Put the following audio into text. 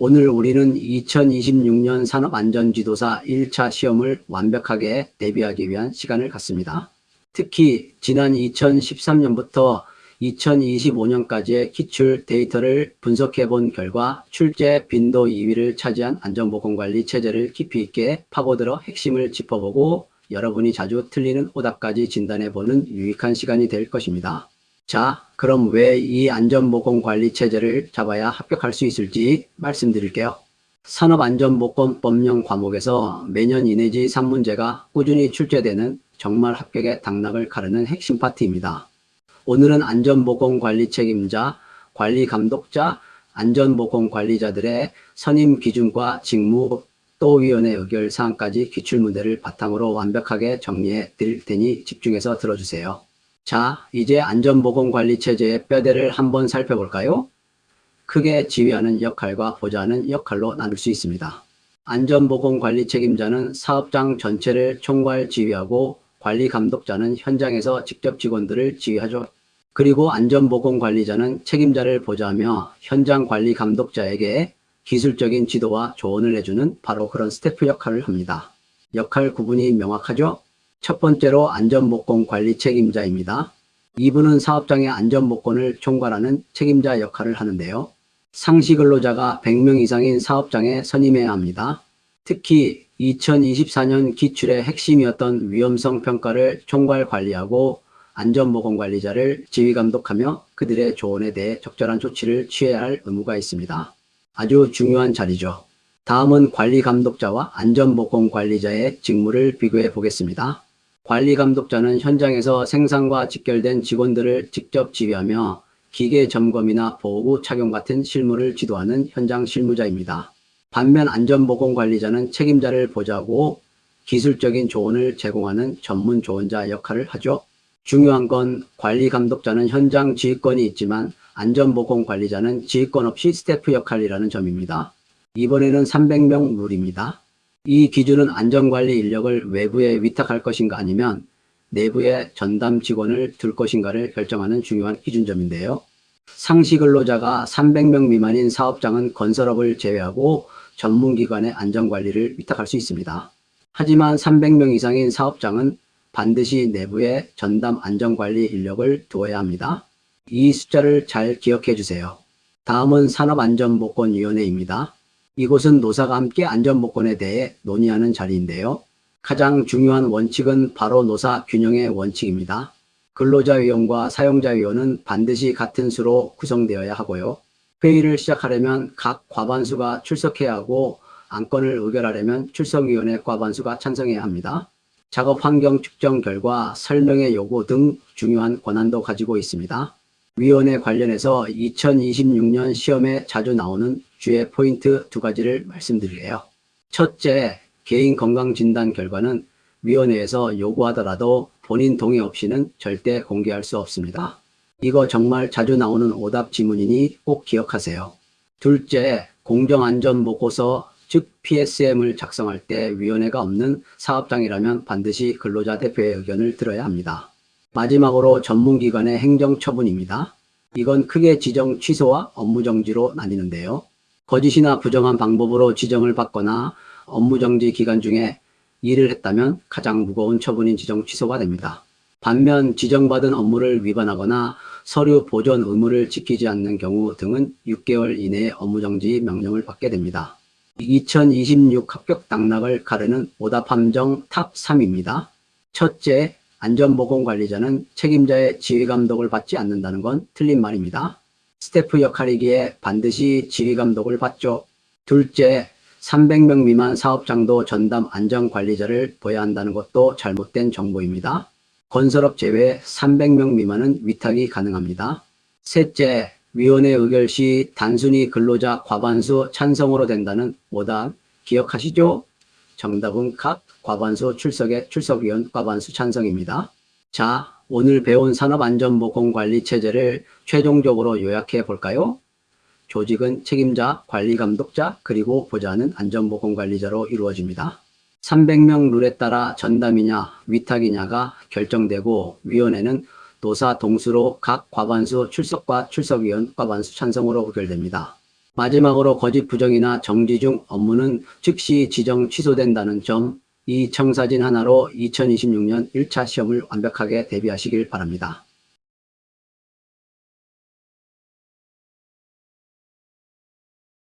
오늘 우리는 2026년 산업안전지도사 1차 시험을 완벽하게 대비하기 위한 시간을 갖습니다. 특히 지난 2013년부터 2025년까지의 기출 데이터를 분석해 본 결과 출제 빈도 2위를 차지한 안전보건관리 체제를 깊이 있게 파고들어 핵심을 짚어보고 여러분이 자주 틀리는 오답까지 진단해 보는 유익한 시간이 될 것입니다. 자, 그럼 왜 이 안전보건관리 체제를 잡아야 합격할 수 있을지 말씀드릴게요. 산업안전보건법령 과목에서 매년 2 내지 3문제가 꾸준히 출제되는 정말 합격의 당락을 가르는 핵심 파트입니다. 오늘은 안전보건관리 책임자, 관리감독자, 안전보건관리자들의 선임 기준과 직무, 또 위원회 의결 사항까지 기출문제를 바탕으로 완벽하게 정리해 드릴 테니 집중해서 들어주세요. 자, 이제 안전보건관리체제의 뼈대를 한번 살펴볼까요? 크게 지휘하는 역할과 보좌하는 역할로 나눌 수 있습니다. 안전보건관리 책임자는 사업장 전체를 총괄 지휘하고 관리감독자는 현장에서 직접 직원들을 지휘하죠. 그리고 안전보건관리자는 책임자를 보좌하며 현장 관리감독자에게 기술적인 지도와 조언을 해주는 바로 그런 스태프 역할을 합니다. 역할 구분이 명확하죠? 첫 번째로 안전보건관리 책임자입니다. 이분은 사업장의 안전보건을 총괄하는 책임자 역할을 하는데요. 상시 근로자가 100명 이상인 사업장에 선임해야 합니다. 특히 2024년 기출의 핵심이었던 위험성 평가를 총괄 관리하고 안전보건관리자를 지휘감독하며 그들의 조언에 대해 적절한 조치를 취해야 할 의무가 있습니다. 아주 중요한 자리죠. 다음은 관리감독자와 안전보건관리자의 직무를 비교해 보겠습니다. 관리감독자는 현장에서 생산과 직결된 직원들을 직접 지휘하며 기계 점검이나 보호구 착용 같은 실무를 지도하는 현장 실무자입니다. 반면 안전보건관리자는 책임자를 보좌하고 기술적인 조언을 제공하는 전문 조언자 역할을 하죠. 중요한 건 관리감독자는 현장 지휘권이 있지만 안전보건관리자는 지휘권 없이 스태프 역할이라는 점입니다. 이번에는 300명 룰입니다. 이 기준은 안전관리 인력을 외부에 위탁할 것인가 아니면 내부에 전담 직원을 둘 것인가를 결정하는 중요한 기준점인데요. 상시 근로자가 300명 미만인 사업장은 건설업을 제외하고 전문기관의 안전관리를 위탁할 수 있습니다. 하지만 300명 이상인 사업장은 반드시 내부에 전담 안전관리 인력을 두어야 합니다. 이 숫자를 잘 기억해 주세요. 다음은 산업안전보건위원회입니다. 이곳은 노사가 함께 안전보건에 대해 논의하는 자리인데요. 가장 중요한 원칙은 바로 노사 균형의 원칙입니다. 근로자위원과 사용자위원은 반드시 같은 수로 구성되어야 하고요. 회의를 시작하려면 각 과반수가 출석해야 하고 안건을 의결하려면 출석위원회 과반수가 찬성해야 합니다. 작업 환경 측정 결과 설명의 요구 등 중요한 권한도 가지고 있습니다. 위원회 관련해서 2026년 시험에 자주 나오는 주의 포인트 2가지를 말씀드릴게요. 첫째, 개인 건강진단 결과는 위원회에서 요구하더라도 본인 동의 없이는 절대 공개할 수 없습니다. 이거 정말 자주 나오는 오답 지문이니 꼭 기억하세요. 둘째, 공정안전보고서 즉 PSM을 작성할 때 위원회가 없는 사업장이라면 반드시 근로자 대표의 의견을 들어야 합니다. 마지막으로 전문기관의 행정처분입니다. 이건 크게 지정 취소와 업무정지로 나뉘는데요. 거짓이나 부정한 방법으로 지정을 받거나 업무정지 기간 중에 일을 했다면 가장 무거운 처분인 지정 취소가 됩니다. 반면 지정받은 업무를 위반하거나 서류 보존 의무를 지키지 않는 경우 등은 6개월 이내에 업무정지 명령을 받게 됩니다. 2026 합격 당락을 가르는 오답 함정 탑 3입니다. 첫째, 안전보건관리자는 책임자의 지휘감독을 받지 않는다는 건 틀린 말입니다. 스태프 역할이기에 반드시 지휘감독을 받죠. 둘째, 300명 미만 사업장도 전담 안전관리자를 둬야 한다는 것도 잘못된 정보입니다. 건설업 제외 300명 미만은 위탁이 가능합니다. 셋째, 위원회 의결 시 단순히 근로자 과반수 찬성으로 된다는 오답 기억하시죠? 정답은 각 과반수 출석의 출석위원 과반수 찬성입니다. 자, 오늘 배운 산업안전보건관리 체제를 최종적으로 요약해 볼까요? 조직은 책임자, 관리감독자, 그리고 보좌하는 안전보건관리자로 이루어집니다. 300명 룰에 따라 전담이냐 위탁이냐가 결정되고 위원회는 노사 동수로 각 과반수 출석과 출석위원 과반수 찬성으로 의결됩니다. 마지막으로 거짓 부정이나 정지 중 업무는 즉시 지정 취소된다는 점, 이 청사진 하나로 2026년 1차 시험을 완벽하게 대비하시길 바랍니다.